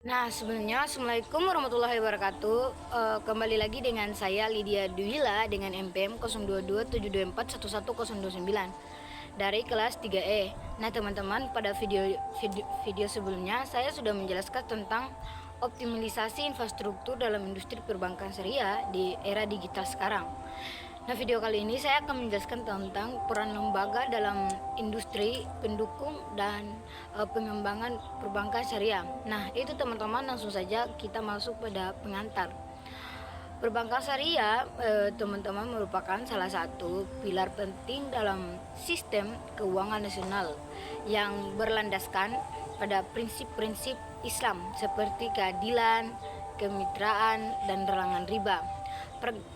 Nah, sebelumnya Assalamualaikum warahmatullahi wabarakatuh. Kembali lagi dengan saya Lydia Duwila dengan NPM 0227241109 dari kelas 3E. Nah, teman-teman, pada video sebelumnya saya sudah menjelaskan tentang optimalisasi infrastruktur dalam industri perbankan syariah di era digital sekarang. Nah, video kali ini saya akan menjelaskan tentang peran lembaga dalam industri pendukung dan pengembangan perbankan syariah. Nah, itu teman-teman, langsung saja kita masuk pada pengantar. Perbankan syariah, teman-teman, merupakan salah satu pilar penting dalam sistem keuangan nasional yang berlandaskan pada prinsip-prinsip Islam seperti keadilan, kemitraan, dan larangan riba.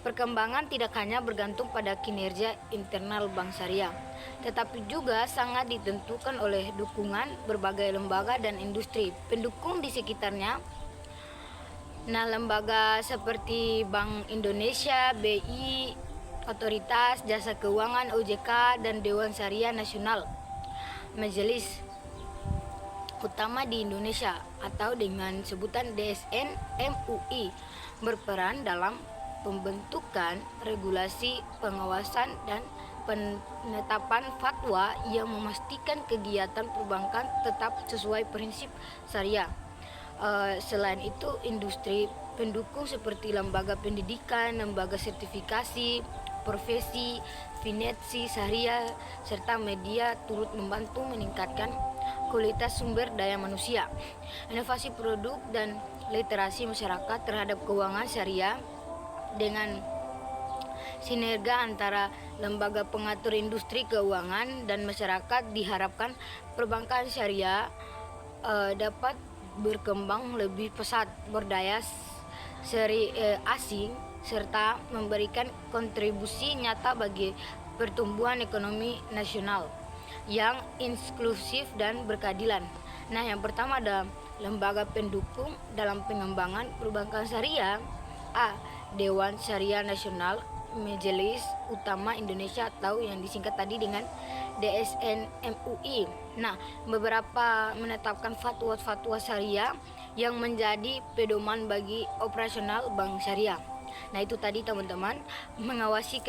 Perkembangan tidak hanya bergantung pada kinerja internal bank syariah, tetapi juga sangat ditentukan oleh dukungan berbagai lembaga dan industri pendukung di sekitarnya. Nah, lembaga seperti Bank Indonesia, BI, Otoritas Jasa Keuangan OJK, dan Dewan Syariah Nasional, Majelis Utama di Indonesia atau dengan sebutan DSN MUI, berperan dalam pembentukan regulasi, pengawasan, dan penetapan fatwa yang memastikan kegiatan perbankan tetap sesuai prinsip syariah. Selain itu, industri pendukung seperti lembaga pendidikan, lembaga sertifikasi, profesi, finansi syariah, serta media turut membantu meningkatkan kualitas sumber daya manusia, inovasi produk, dan literasi masyarakat terhadap keuangan syariah. Dengan sinerga antara lembaga pengatur industri keuangan dan masyarakat, diharapkan perbankan syariah dapat berkembang lebih pesat, berdaya asing, serta memberikan kontribusi nyata bagi pertumbuhan ekonomi nasional yang inklusif dan berkeadilan. Nah, yang pertama ada lembaga pendukung dalam pengembangan perbankan syariah. A. Dewan Syariah Nasional, Majelis Utama Indonesia atau yang disingkat tadi dengan DSN MUI. Nah, beberapa menetapkan fatwa-fatwa syariah yang menjadi pedoman bagi operasional bank syariah. Nah, itu tadi teman-teman, mengawasi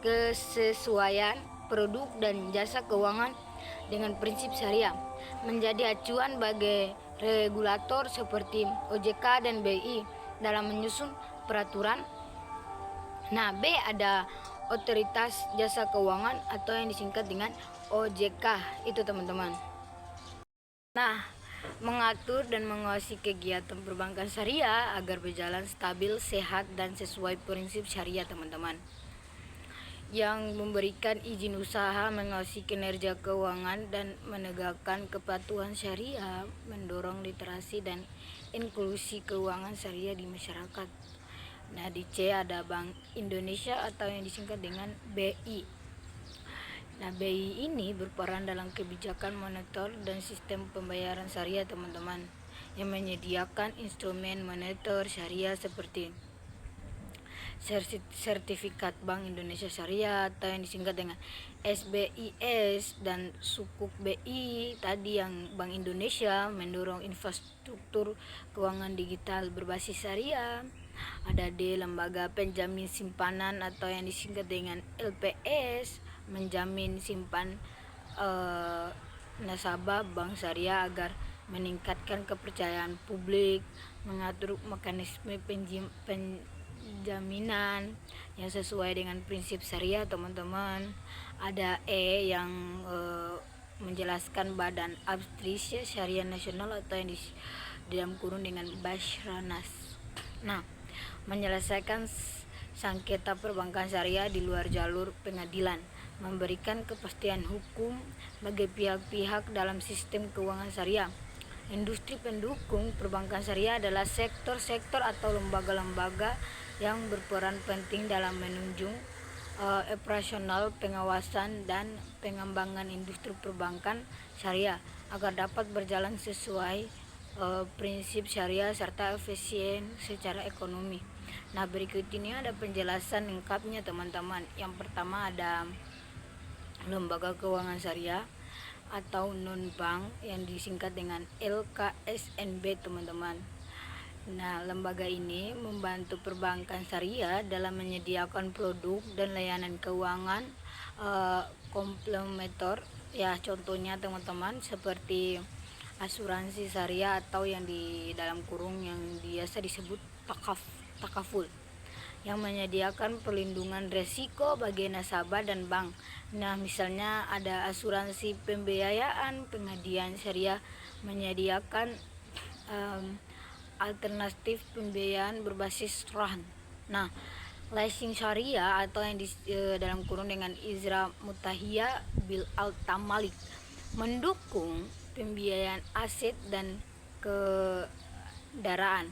kesesuaian produk dan jasa keuangan dengan prinsip syariah, menjadi acuan bagi regulator seperti OJK dan BI dalam menyusun peraturan. Nah, B ada Otoritas Jasa Keuangan atau yang disingkat dengan OJK, itu teman-teman. Nah, mengatur dan mengawasi kegiatan perbankan syariah agar berjalan stabil, sehat, dan sesuai prinsip syariah, teman-teman. Yang memberikan izin usaha, mengawasi kinerja keuangan, dan menegakkan kepatuhan syariah, mendorong literasi dan inklusi keuangan syariah di masyarakat. Nah, di C ada Bank Indonesia atau yang disingkat dengan BI. Nah, BI ini berperan dalam kebijakan moneter dan sistem pembayaran syariah, teman-teman, yang menyediakan instrumen moneter syariah seperti sertifikat Bank Indonesia Syariah atau yang disingkat dengan SBIS dan Sukuk BI tadi yang Bank Indonesia mendorong infrastruktur keuangan digital berbasis syariah. Ada D lembaga penjamin simpanan atau yang disingkat dengan LPS, menjamin simpan nasabah bank syariah agar meningkatkan kepercayaan publik, mengatur mekanisme penjaminan yang sesuai dengan prinsip syariah, teman-teman. Ada E yang menjelaskan Badan Arbitrase Syariah Nasional atau yang di dalam kurung dengan Basranas. Nah, menyelesaikan sengketa perbankan syariah di luar jalur pengadilan, memberikan kepastian hukum bagi pihak-pihak dalam sistem keuangan syariah. Industri pendukung perbankan syariah adalah sektor-sektor atau lembaga-lembaga yang berperan penting dalam menunjang operasional, pengawasan, dan pengembangan industri perbankan syariah agar dapat berjalan sesuai prinsip syariah serta efisien secara ekonomi. Nah, berikut ini ada penjelasan lengkapnya, teman-teman. Yang pertama ada lembaga keuangan syariah. atau non bank yang disingkat dengan LKSNB, teman-teman. Nah, lembaga ini membantu perbankan syariah dalam menyediakan produk dan layanan keuangan komplementer. Ya, contohnya teman-teman seperti asuransi syariah atau yang di dalam kurung yang biasa disebut takaful, yang menyediakan perlindungan resiko bagi nasabah dan bank. Nah, misalnya ada asuransi pembiayaan. Pengadian syariah menyediakan alternatif pembiayaan berbasis rahn. Nah, leasing syariah atau yang di dalam kurung dengan Izra Mutahiyah bil Al-Tamalik mendukung pembiayaan aset dan kendaraan.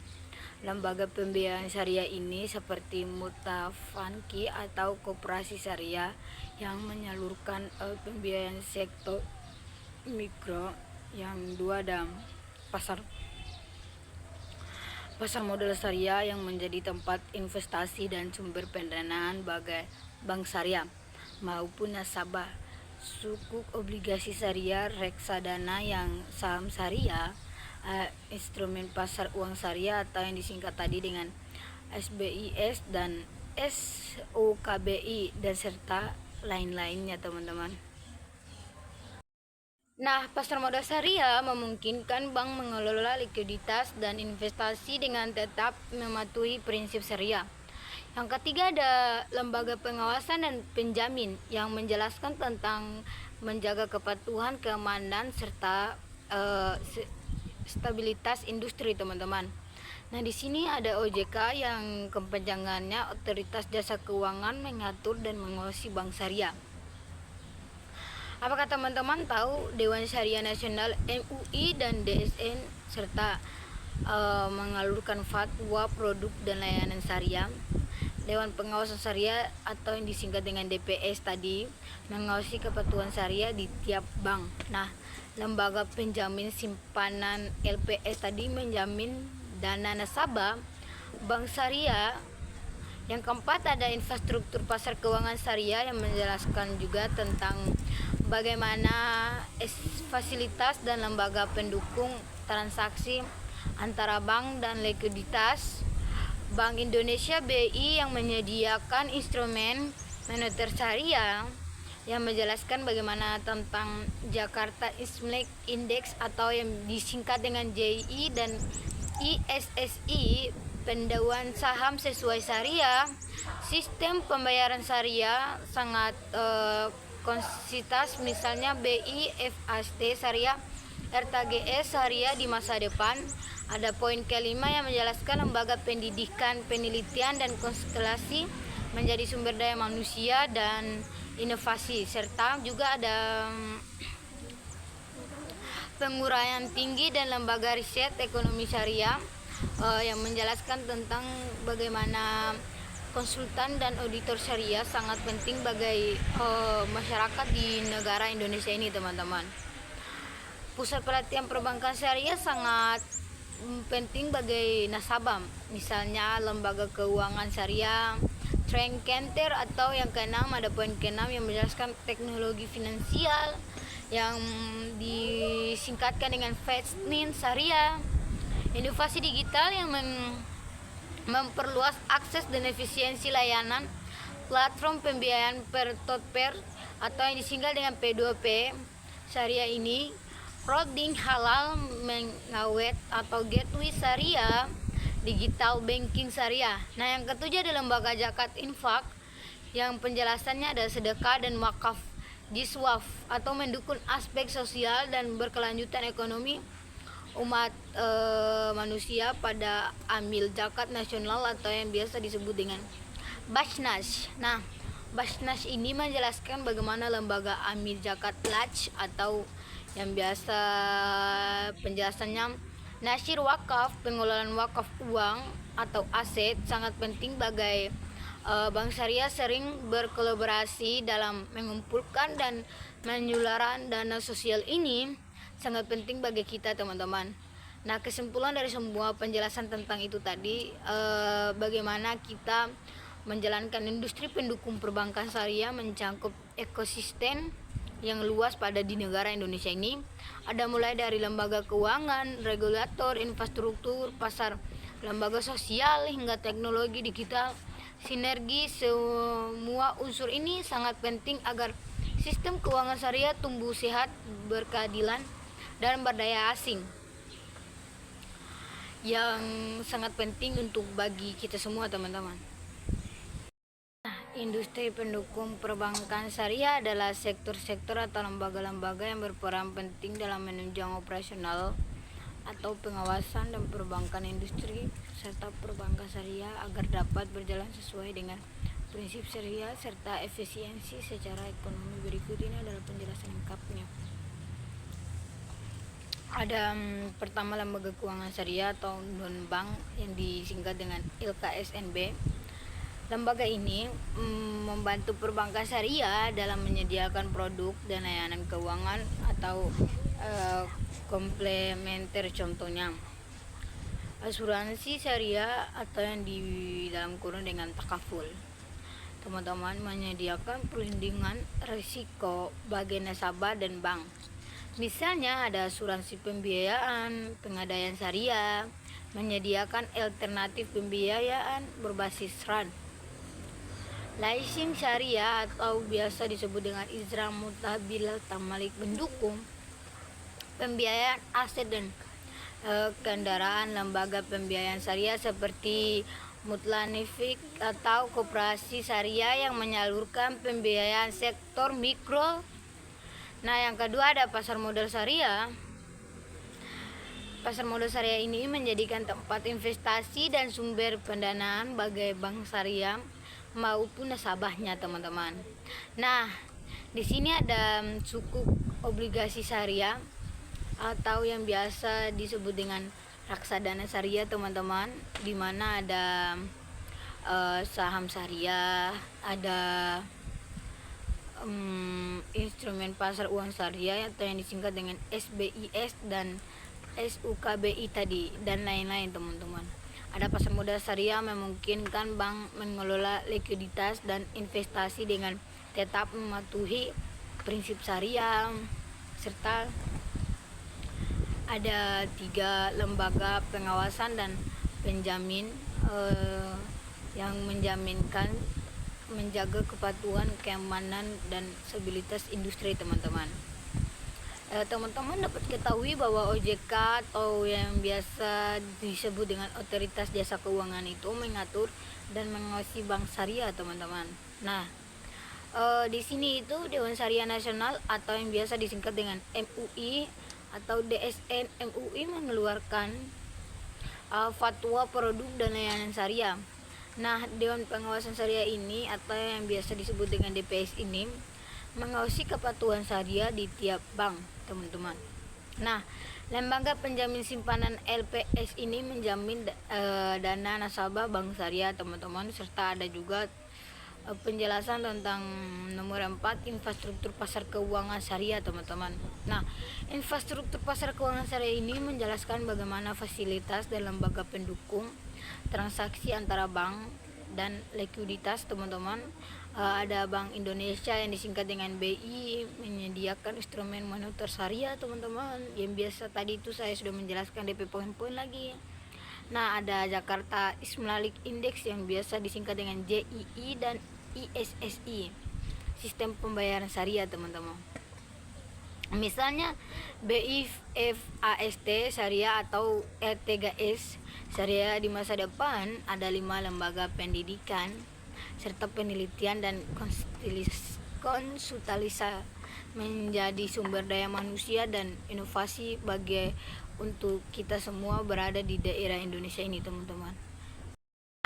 Lembaga pembiayaan syariah ini seperti Mutafanki atau koperasi syariah yang menyalurkan pembiayaan sektor mikro. Yang dua ada pasar modal syariah yang menjadi tempat investasi dan sumber pendanaan bagi bank syariah maupun nasabah. Sukuk obligasi syariah, reksadana yang saham syariah, instrumen pasar uang syariah atau yang disingkat tadi dengan SBIS dan SOKBI dan serta lain-lainnya, teman-teman. Nah, pasar modal syariah memungkinkan bank mengelola likuiditas dan investasi dengan tetap mematuhi prinsip syariah. Yang ketiga ada lembaga pengawasan dan penjamin yang menjelaskan tentang menjaga kepatuhan, keamanan serta stabilitas industri, teman-teman. Nah, di sini ada OJK yang kepanjangannya Otoritas Jasa Keuangan, mengatur dan mengawasi bank syariah. Apakah teman-teman tahu Dewan Syariah Nasional MUI dan DSN serta mengalurkan fatwa produk dan layanan syariah? Dewan Pengawasan Syariah atau yang disingkat dengan DPS tadi mengawasi kepatuhan syariah di tiap bank. Nah, lembaga penjamin simpanan LPS tadi menjamin dana nasabah bank syariah. Yang keempat ada infrastruktur pasar keuangan syariah yang menjelaskan juga tentang bagaimana fasilitas dan lembaga pendukung transaksi antara bank dan likuiditas. Bank Indonesia BI yang menyediakan instrumen moneter syariah yang menjelaskan bagaimana tentang Jakarta Islamic Index atau yang disingkat dengan JI dan ISSI, pendawan saham sesuai syariah. Sistem pembayaran syariah sangat konsistensi, misalnya BI FAST syariah, RTGS syariah di masa depan. Ada poin kelima yang menjelaskan lembaga pendidikan, penelitian dan konstelasi menjadi sumber daya manusia dan inovasi, serta juga ada penguraian tinggi dan lembaga riset ekonomi syariah yang menjelaskan tentang bagaimana konsultan dan auditor syariah sangat penting bagi masyarakat di negara Indonesia ini, teman-teman. Pusat pelatihan perbankan syariah sangat penting bagi nasabah, misalnya lembaga keuangan syariah, Trend Center, atau yang keenam ada poin keenam yang menjelaskan teknologi finansial yang disingkatkan dengan Fastnin syariah, inovasi digital yang memperluas akses dan efisiensi layanan, platform pembiayaan peer-to-peer atau yang disingkat dengan P2P syariah ini, holding halal mengawet atau gateway syariah, digital banking syariah. Nah, yang ketujuh ada lembaga zakat infak yang penjelasannya ada sedekah dan wakaf, jiswaf atau mendukung aspek sosial dan berkelanjutan ekonomi umat manusia pada amil zakat nasional atau yang biasa disebut dengan Basnas. Nah, Basnas ini menjelaskan bagaimana lembaga amil zakat laj atau yang biasa penjelasannya nasir wakaf, pengelolaan wakaf uang atau aset sangat penting bagi bank syariah sering berkolaborasi dalam mengumpulkan dan menyalurkan dana sosial. Ini sangat penting bagi kita, teman-teman. Nah, kesimpulan dari semua penjelasan tentang itu tadi, bagaimana kita menjalankan industri pendukung perbankan syariah mencakup ekosistem yang luas pada di negara Indonesia ini. Ada mulai dari lembaga keuangan, regulator, infrastruktur, pasar, lembaga sosial hingga teknologi digital. Sinergi semua unsur ini sangat penting agar sistem keuangan syariah tumbuh sehat, berkeadilan, dan berdaya asing, yang sangat penting untuk bagi kita semua, teman-teman. Industri pendukung perbankan syariah adalah sektor-sektor atau lembaga-lembaga yang berperan penting dalam menunjang operasional atau pengawasan dan perbankan industri serta perbankan syariah agar dapat berjalan sesuai dengan prinsip syariah serta efisiensi secara ekonomi. Berikut ini adalah penjelasan lengkapnya. Ada pertama, lembaga keuangan syariah atau non-bank yang disingkat dengan LKSNB. Lembaga ini membantu perbankan syariah dalam menyediakan produk dan layanan keuangan atau komplementer, contohnya asuransi syariah atau yang di dalam kurung dengan takaful. Teman-teman, menyediakan perlindungan risiko bagi nasabah dan bank. Misalnya ada asuransi pembiayaan, pengadaan syariah, menyediakan alternatif pembiayaan berbasis RAN. Leasing syariah atau biasa disebut dengan ijra mutabil tamalik, mendukung pembiayaan aset dan kendaraan. Lembaga pembiayaan syariah seperti Mutlanifik atau koperasi syariah yang menyalurkan pembiayaan sektor mikro. Nah, yang kedua ada pasar modal syariah. Pasar modal syariah ini menjadikan tempat investasi dan sumber pendanaan bagi bank syariah maupun nasabahnya, teman-teman. Nah, di sini ada sukuk obligasi syariah atau yang biasa disebut dengan reksadana syariah, teman-teman, di mana ada saham syariah, ada instrumen pasar uang syariah atau yang disingkat dengan SBIS dan SUKBI tadi, dan lain-lain, teman-teman. Ada pasar modal syariah memungkinkan bank mengelola likuiditas dan investasi dengan tetap mematuhi prinsip syariah, serta ada 3 lembaga pengawasan dan penjamin yang menjaminkan menjaga kepatuhan, keamanan, dan stabilitas industri, teman-teman. Teman-teman dapat ketahui bahwa OJK atau yang biasa disebut dengan Otoritas Jasa Keuangan itu mengatur dan mengawasi bank syariah, teman-teman. Nah, di sini itu Dewan Syariah Nasional atau yang biasa disingkat dengan MUI atau DSN MUI mengeluarkan fatwa produk dan layanan syariah. Nah, Dewan Pengawasan Syariah ini atau yang biasa disebut dengan DPS ini mengawasi kepatuhan syariah di tiap bank, teman-teman. Nah, lembaga penjamin simpanan LPS ini menjamin dana nasabah bank syariah, teman-teman, serta ada juga penjelasan tentang nomor 4, infrastruktur pasar keuangan syariah, teman-teman. Nah, infrastruktur pasar keuangan syariah ini menjelaskan bagaimana fasilitas dan lembaga pendukung transaksi antara bank dan likuiditas, teman-teman. Ada Bank Indonesia yang disingkat dengan BI menyediakan instrumen moneter syariah, teman-teman, yang biasa tadi itu saya sudah menjelaskan DP poin-poin lagi. Nah, ada Jakarta Islamic Index yang biasa disingkat dengan JII dan ISSI, sistem pembayaran syariah, teman-teman. Misalnya BIFAST syariah atau R3S syariah. Di masa depan ada 5 lembaga pendidikan serta penelitian dan konsultasi menjadi sumber daya manusia dan inovasi bagi untuk kita semua berada di daerah Indonesia ini, teman-teman.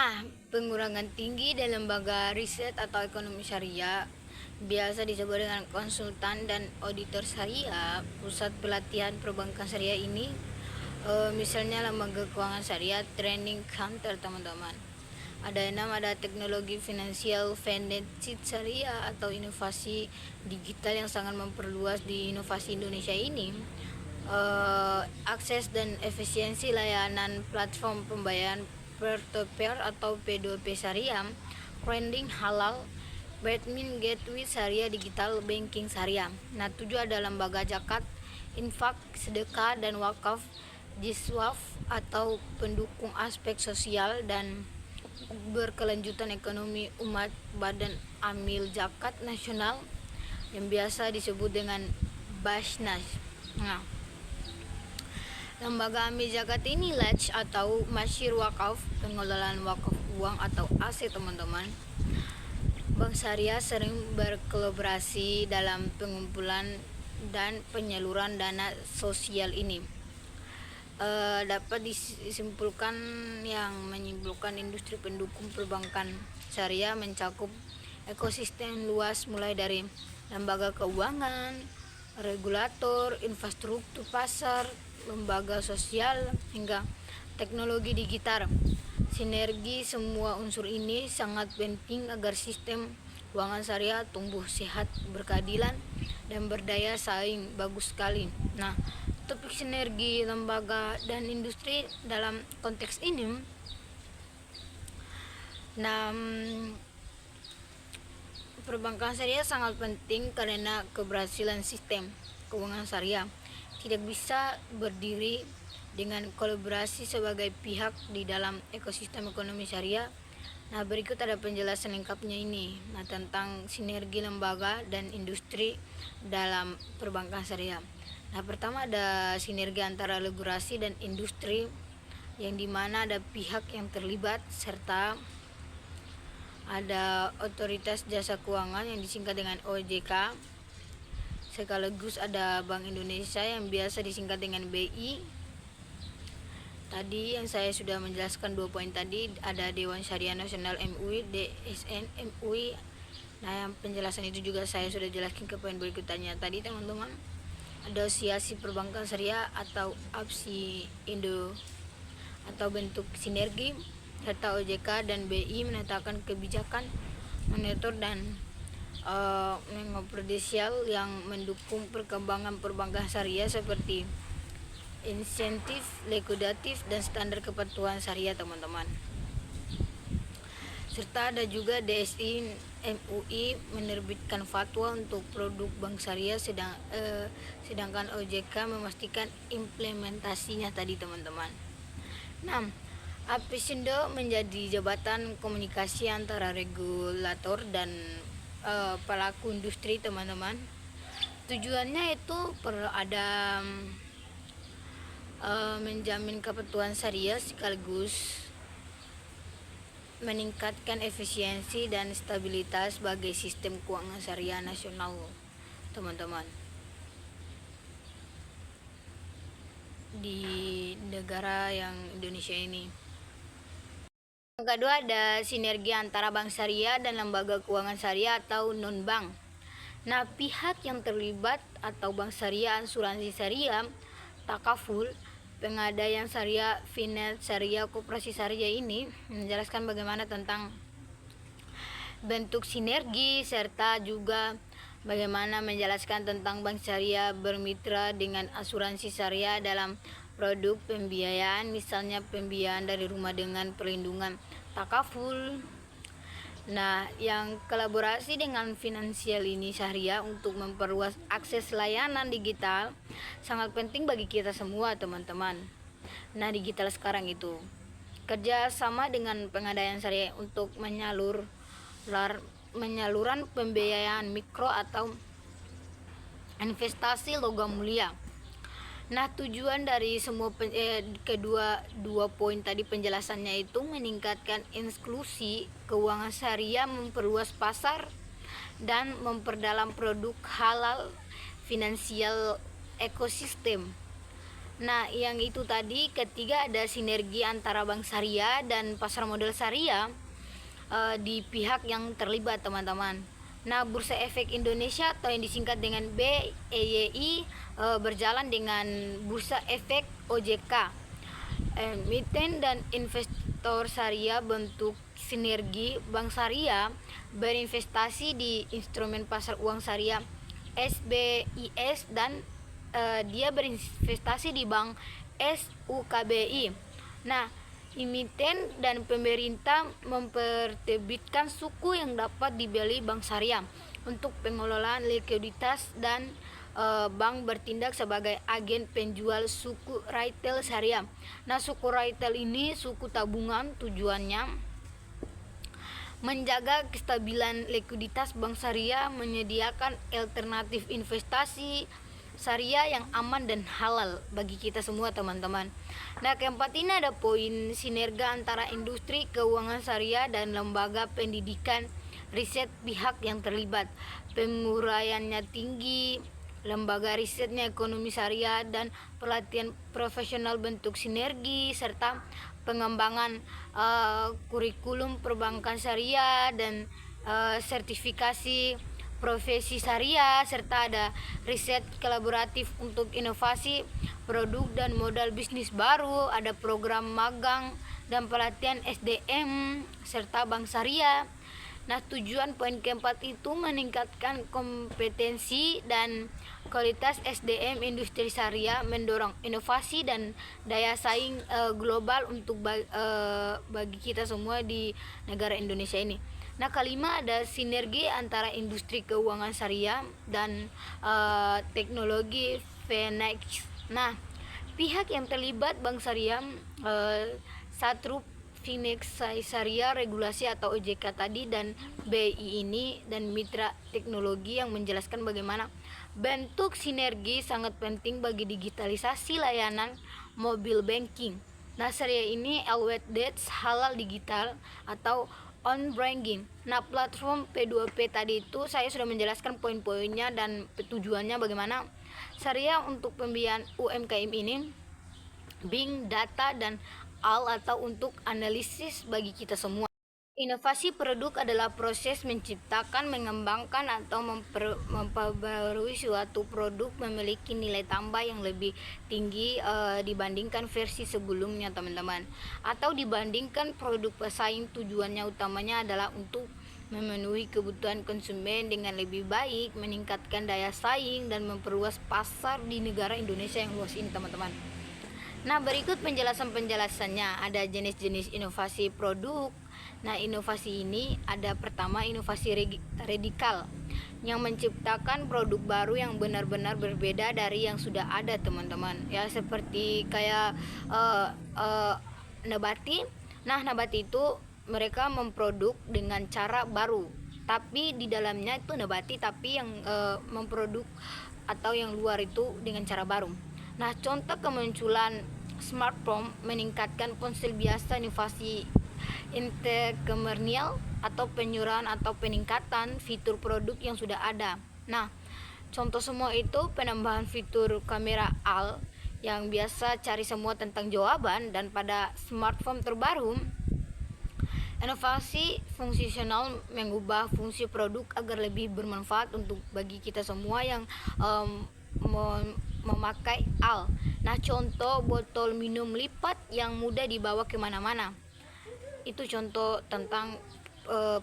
Nah, pengurangan tinggi dan lembaga riset atau ekonomi syariah biasa disebut dengan konsultan dan auditor syariah. Pusat pelatihan perbankan syariah ini misalnya lembaga keuangan syariah training center, teman-teman. Ada teknologi finansial financing syariah atau inovasi digital yang sangat memperluas di inovasi Indonesia ini. Akses dan efisiensi layanan platform pembayaran peer-to-peer atau P2P syariah, branding halal, Badmin Gateway Syariah Digital Banking Syariah. Nah, 7 ada lembaga zakat, infak, sedekah dan wakaf, jiswaf atau pendukung aspek sosial dan berkelanjutan ekonomi umat, Badan Amil Zakat Nasional yang biasa disebut dengan Basnas. Nah, lembaga amil zakat ini LAJ atau Masyir Wakaf, pengelolaan wakaf uang atau aset teman-teman. Bank Syariah sering berkolaborasi dalam pengumpulan dan penyaluran dana sosial ini. Dapat disimpulkan yang menyimpulkan industri pendukung perbankan syariah mencakup ekosistem luas mulai dari lembaga keuangan, regulator, infrastruktur pasar, lembaga sosial hingga teknologi digital. Sinergi semua unsur ini sangat penting agar sistem keuangan syariah tumbuh sehat, berkeadilan dan berdaya saing bagus sekali. Nah, topik sinergi lembaga dan industri dalam konteks ini, nah, perbankan syariah sangat penting karena keberhasilan sistem keuangan syariah tidak bisa berdiri dengan kolaborasi sebagai pihak di dalam ekosistem ekonomi syariah. Nah, berikut ada penjelasan lengkapnya ini. Nah, tentang sinergi lembaga dan industri dalam perbankan syariah. Nah, pertama ada sinergi antara regulasi dan industri yang dimana ada pihak yang terlibat serta ada otoritas jasa keuangan yang disingkat dengan OJK, sekaligus ada Bank Indonesia yang biasa disingkat dengan BI. Tadi yang saya sudah menjelaskan 2 poin tadi, ada Dewan Syariah Nasional MUI, DSN MUI. Nah, yang penjelasan itu juga saya sudah jelaskan ke poin berikutnya tadi teman-teman. Ada Asosiasi Perbankan Syariah atau APSI Indo atau bentuk sinergi, serta OJK dan BI menetapkan kebijakan moneter dan makroprudensial yang mendukung perkembangan perbankan syariah seperti insentif, likuidatif, dan standar kepatuhan syariah teman-teman. Serta ada juga DSI MUI menerbitkan fatwa untuk produk bank syariah, sedangkan OJK memastikan implementasinya tadi teman-teman. 6. APSINDO menjadi jabatan komunikasi antara regulator dan pelaku industri teman-teman. Tujuannya itu ada menjamin kepatuhan syariah sekaligus meningkatkan efisiensi dan stabilitas bagi sistem keuangan syariah nasional teman-teman di negara yang Indonesia ini. Yang kedua ada sinergi antara bank syariah dan lembaga keuangan syariah atau non-bank. Nah, pihak yang terlibat atau bank syariah, asuransi syariah, takaful, pengadaan syariah, finance syariah, koperasi syariah ini menjelaskan bagaimana tentang bentuk sinergi serta juga bagaimana menjelaskan tentang bank syariah bermitra dengan asuransi syariah dalam produk pembiayaan, misalnya pembiayaan dari rumah dengan perlindungan takaful. Nah, yang kolaborasi dengan finansial ini syariah untuk memperluas akses layanan digital sangat penting bagi kita semua teman-teman. Nah, digital sekarang itu kerja sama dengan pengadaan syariah untuk menyaluran pembiayaan mikro atau investasi logam mulia. Nah, tujuan dari semua dua poin tadi penjelasannya itu meningkatkan inklusi keuangan syariah, memperluas pasar dan memperdalam produk halal finansial ekosistem. Nah, yang itu tadi. Ketiga ada sinergi antara bank syariah dan pasar modal syariah di pihak yang terlibat teman-teman. Nah, Bursa Efek Indonesia atau yang disingkat dengan BEYI berjalan dengan Bursa Efek OJK. Emiten dan investor syariah bentuk sinergi. Bank syariah berinvestasi di instrumen pasar uang syariah SBIS dan dia berinvestasi di Bank SUKBI. Nah, emiten dan pemerintah memperterbitkan suku yang dapat dibeli bank syariah untuk pengelolaan likuiditas dan bank bertindak sebagai agen penjual suku retail syariah. Nah, suku retail ini suku tabungan, tujuannya menjaga kestabilan likuiditas bank syariah, menyediakan alternatif investasi syariah yang aman dan halal bagi kita semua, teman-teman. Nah, keempat ini ada poin sinergi antara industri keuangan syariah dan lembaga pendidikan riset pihak yang terlibat. Penguraiannya tinggi, lembaga risetnya ekonomi syariah, dan pelatihan profesional bentuk sinergi, serta pengembangan kurikulum perbankan syariah dan sertifikasi profesi syariah, serta ada riset kolaboratif untuk inovasi produk dan modal bisnis baru, ada program magang dan pelatihan SDM serta bank syariah. Nah, tujuan poin keempat itu meningkatkan kompetensi dan kualitas SDM industri syariah, mendorong inovasi dan daya saing global untuk bagi kita semua di negara Indonesia ini. Nah, kelima ada sinergi antara industri keuangan syariah dan teknologi Finex. Nah, pihak yang terlibat bank syariah, Satrup, Finex Syariah Regulasi atau OJK tadi, dan BI ini, dan mitra teknologi yang menjelaskan bagaimana bentuk sinergi sangat penting bagi digitalisasi layanan mobile banking. Nah, syariah ini LWDs halal digital atau on banking. Nah, platform P2P tadi itu saya sudah menjelaskan poin-poinnya dan tujuannya bagaimana. Syariah untuk pembiayaan UMKM ini, Bing Data dan atau untuk analisis bagi kita semua. Inovasi produk adalah proses menciptakan, mengembangkan atau memperbarui suatu produk memiliki nilai tambah yang lebih tinggi dibandingkan versi sebelumnya, teman-teman, atau dibandingkan produk pesaing. Tujuannya utamanya adalah untuk memenuhi kebutuhan konsumen dengan lebih baik, meningkatkan daya saing, dan memperluas pasar di negara Indonesia yang luas ini, teman-teman. Nah, berikut penjelasannya. Ada jenis-jenis inovasi produk. Nah, inovasi ini ada pertama inovasi radikal yang menciptakan produk baru yang benar-benar berbeda dari yang sudah ada, teman-teman. Ya, seperti kayak Nabati. Nah, Nabati itu mereka memproduk dengan cara baru, tapi di dalamnya itu Nabati, tapi yang memproduk atau yang luar itu dengan cara baru. Nah, contoh kemunculan smartphone meningkatkan ponsel biasa, inovasi interkemernial atau penyuruhan atau peningkatan fitur produk yang sudah ada. Nah, contoh semua itu penambahan fitur kamera AL yang biasa cari semua tentang jawaban, dan pada smartphone terbaru inovasi fungsional mengubah fungsi produk agar lebih bermanfaat untuk bagi kita semua yang memakai AL. Nah, contoh botol minum lipat yang mudah dibawa kemana-mana. Itu contoh tentang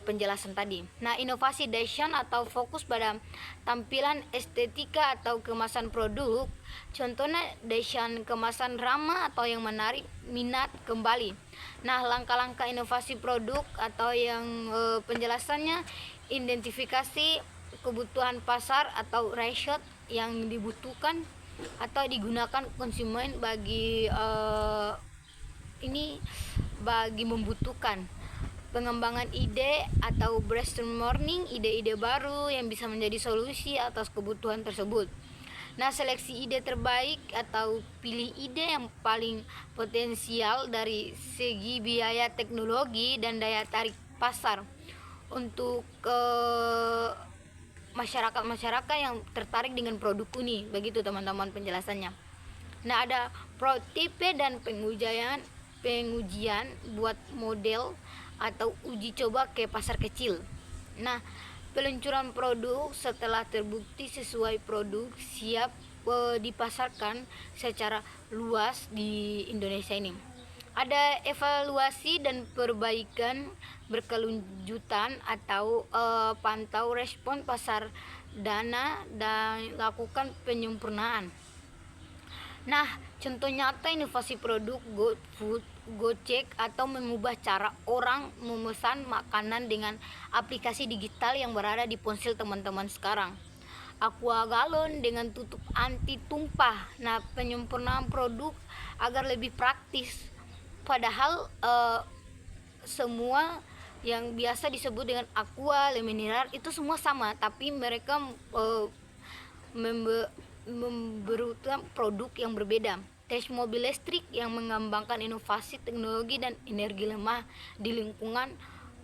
penjelasan tadi. Nah, inovasi design atau fokus pada tampilan estetika atau kemasan produk. Contohnya desain kemasan ramah atau yang menarik minat kembali. Nah, langkah-langkah inovasi produk atau yang penjelasannya, identifikasi kebutuhan pasar atau research yang dibutuhkan atau digunakan konsumen bagi bagi membutuhkan. Pengembangan ide atau brainstorming ide-ide baru yang bisa menjadi solusi atas kebutuhan tersebut. Nah, seleksi ide terbaik atau pilih ide yang paling potensial dari segi biaya, teknologi, dan daya tarik pasar untuk masyarakat yang tertarik dengan produk ini. Begitu, teman-teman, penjelasannya. Nah, ada prototipe dan pengujian buat model atau uji coba ke pasar kecil. Nah, peluncuran produk setelah terbukti sesuai produk siap dipasarkan secara luas di Indonesia ini. Ada evaluasi dan perbaikan berkelanjutan atau pantau respon pasar dana dan lakukan penyempurnaan. Nah, contoh nyata inovasi produk GoFood, Gojek atau mengubah cara orang memesan makanan dengan aplikasi digital yang berada di ponsel teman-teman sekarang. Aqua galon dengan tutup anti tumpah. Nah, penyempurnaan produk agar lebih praktis. Padahal semua yang biasa disebut dengan aqua, le mineral itu semua sama, tapi mereka membutuhkan produk yang berbeda. Tes mobil listrik yang mengembangkan inovasi teknologi dan energi lemah di lingkungan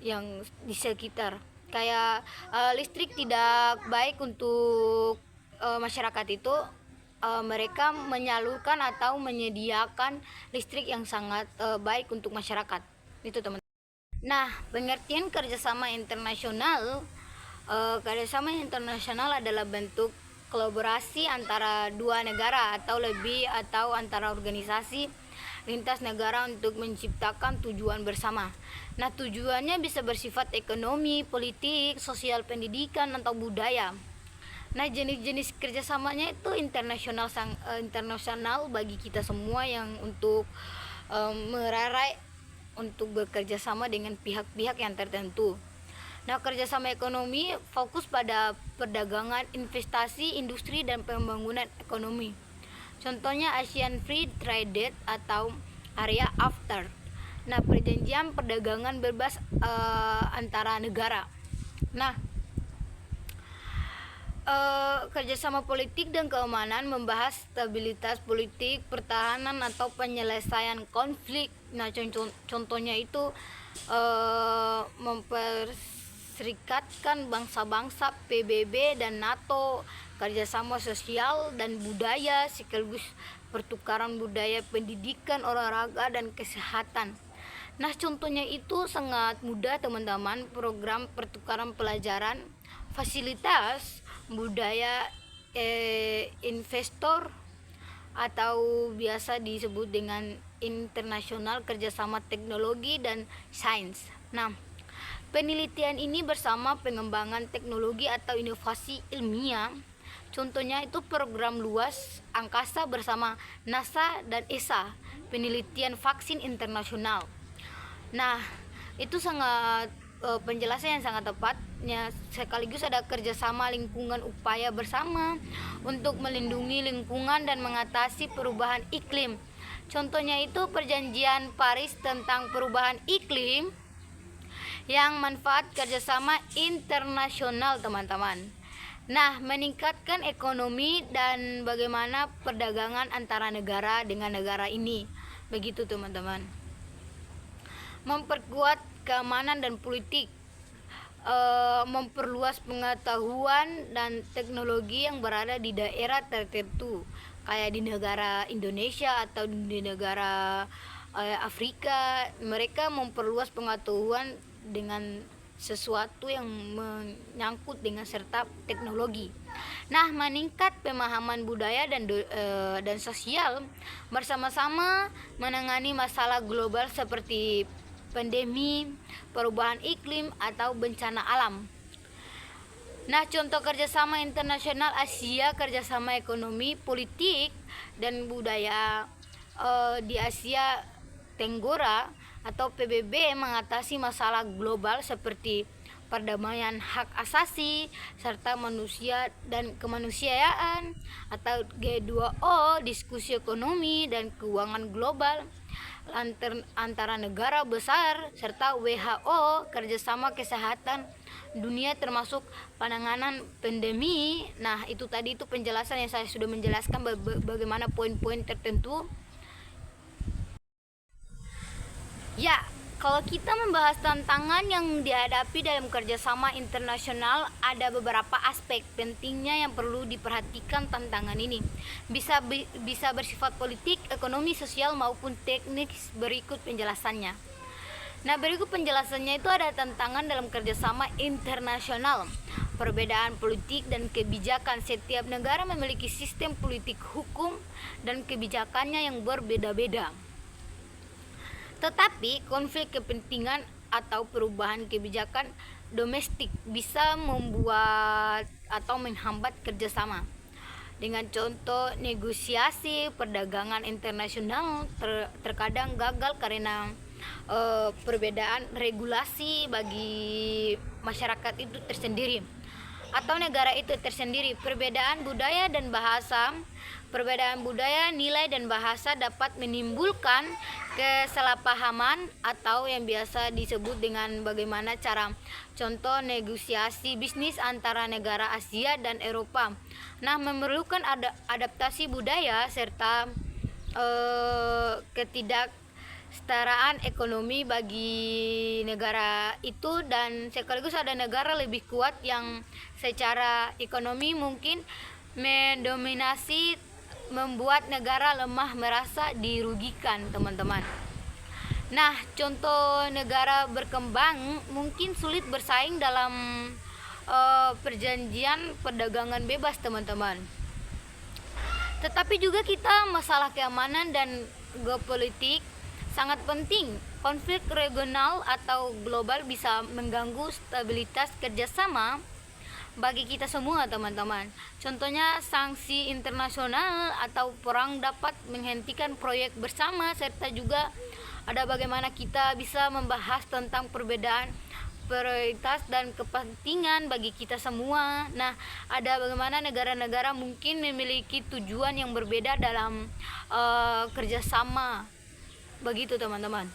yang di sekitar. Kayak listrik tidak baik untuk masyarakat itu, mereka menyalurkan atau menyediakan listrik yang sangat baik untuk masyarakat. Itu teman. Nah, pengertian kerjasama internasional. Kerjasama internasional adalah bentuk kolaborasi antara dua negara atau lebih, atau antara organisasi lintas negara untuk menciptakan tujuan bersama. Nah, tujuannya bisa bersifat ekonomi, politik, sosial, pendidikan, atau budaya. Nah, jenis-jenis kerjasamanya itu internasional bagi kita semua yang untuk merarai untuk bekerja sama dengan pihak-pihak yang tertentu. Nah, kerjasama ekonomi fokus pada perdagangan, investasi, industri, dan pembangunan ekonomi. Contohnya ASEAN Free Trade atau Area After. Nah, perjanjian perdagangan bebas antara negara. Nah, kerjasama politik dan keamanan membahas stabilitas politik, pertahanan, atau penyelesaian konflik. Nah, contohnya itu memperserikatkan bangsa-bangsa, PBB dan NATO, kerjasama sosial dan budaya sekaligus pertukaran budaya, pendidikan, olahraga, dan kesehatan. Nah, contohnya itu sangat mudah teman-teman, program pertukaran pelajaran, fasilitas budaya, investor, atau biasa disebut dengan internasional kerjasama teknologi dan sains. Nah, penelitian ini bersama pengembangan teknologi atau inovasi ilmiah. Contohnya itu program luas angkasa bersama NASA dan ESA, penelitian vaksin internasional. Nah, itu sangat penjelasan yang sangat tepatnya. Sekaligus ada kerjasama lingkungan, upaya bersama untuk melindungi lingkungan dan mengatasi perubahan iklim. Contohnya itu perjanjian Paris tentang perubahan iklim yang manfaat kerjasama internasional teman-teman. Nah, meningkatkan ekonomi dan bagaimana perdagangan antara negara dengan negara ini. Begitu teman-teman. Memperkuat keamanan dan politik, memperluas pengetahuan dan teknologi yang berada di daerah tertentu, kayak di negara Indonesia atau di negara Afrika. Mereka memperluas pengetahuan dengan sesuatu yang menyangkut dengan serta teknologi. Nah, meningkat pemahaman budaya dan sosial, bersama-sama menangani masalah global seperti pandemi, perubahan iklim, atau bencana alam. Nah, contoh kerjasama internasional Asia, kerjasama ekonomi, politik, dan budaya di Asia Tenggara atau PBB mengatasi masalah global seperti perdamaian, hak asasi, serta manusia dan kemanusiaan, atau G2O, diskusi ekonomi dan keuangan global antara negara besar, serta WHO, kerjasama kesehatan dunia termasuk penanganan pandemi. Nah, itu tadi itu penjelasan yang saya sudah menjelaskan bagaimana poin-poin tertentu. Ya, kalau kita membahas tantangan yang dihadapi dalam kerjasama internasional, ada beberapa aspek pentingnya yang perlu diperhatikan. Tantangan ini bisa bersifat politik, ekonomi, sosial, maupun teknis. Berikut penjelasannya. Nah, berikut penjelasannya itu ada tantangan dalam kerjasama internasional. Perbedaan politik dan kebijakan. Setiap negara memiliki sistem politik, hukum, dan kebijakannya yang berbeda-beda. Tetapi konflik kepentingan atau perubahan kebijakan domestik bisa membuat atau menghambat kerjasama. Dengan contoh negosiasi perdagangan internasional terkadang gagal karena perbedaan regulasi bagi masyarakat itu tersendiri atau negara itu tersendiri. Perbedaan budaya dan bahasa, perbedaan budaya, nilai dan bahasa dapat menimbulkan kesalahpahaman atau yang biasa disebut dengan bagaimana cara contoh negosiasi bisnis antara negara Asia dan Eropa. Nah, memerlukan adaptasi budaya serta ketidaksetaraan ekonomi bagi negara itu, dan sekaligus ada negara lebih kuat yang secara ekonomi mungkin mendominasi, membuat negara lemah merasa dirugikan, teman-teman. Nah, contoh negara berkembang mungkin sulit bersaing dalam perjanjian perdagangan bebas, teman-teman. Tetapi juga kita masalah keamanan dan geopolitik sangat penting. Konflik regional atau global bisa mengganggu stabilitas kerjasama bagi kita semua, teman-teman. Contohnya sanksi internasional atau perang dapat menghentikan proyek bersama, serta juga ada bagaimana kita bisa membahas tentang perbedaan prioritas dan kepentingan bagi kita semua. Nah, ada bagaimana negara-negara mungkin memiliki tujuan yang berbeda dalam kerjasama, begitu, teman-teman.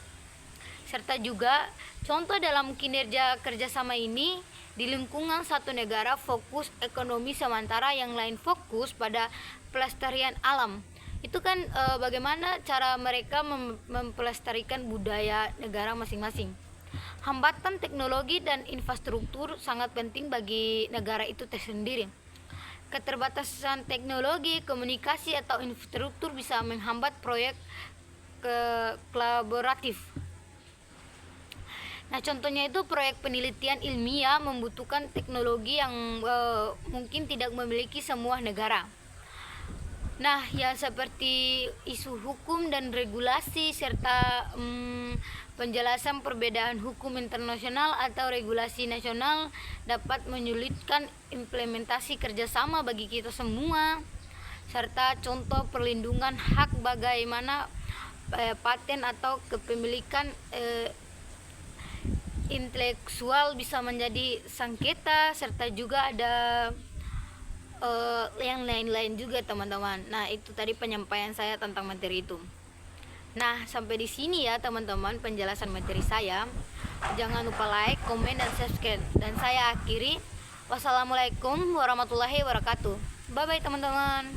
Serta juga contoh dalam kinerja kerjasama ini, di lingkungan satu negara fokus ekonomi sementara yang lain fokus pada pelestarian alam. Itu kan bagaimana cara mereka mempelestarikan budaya negara masing-masing. Hambatan teknologi dan infrastruktur sangat penting bagi negara itu tersendiri. Keterbatasan teknologi, komunikasi atau infrastruktur bisa menghambat proyek kolaboratif. Nah, contohnya itu proyek penelitian ilmiah membutuhkan teknologi yang mungkin tidak memiliki semua negara. Nah, ya seperti isu hukum dan regulasi serta penjelasan perbedaan hukum internasional atau regulasi nasional dapat menyulitkan implementasi kerjasama bagi kita semua. Serta contoh perlindungan hak bagaimana paten atau kepemilikan intelektual bisa menjadi sengketa, serta juga ada yang lain-lain juga, teman-teman. Nah, itu tadi penyampaian saya tentang materi itu. Nah, sampai di sini ya, teman-teman, penjelasan materi saya. Jangan lupa like, komen, dan subscribe. Dan saya akhiri. Wassalamualaikum warahmatullahi wabarakatuh. Bye-bye, teman-teman.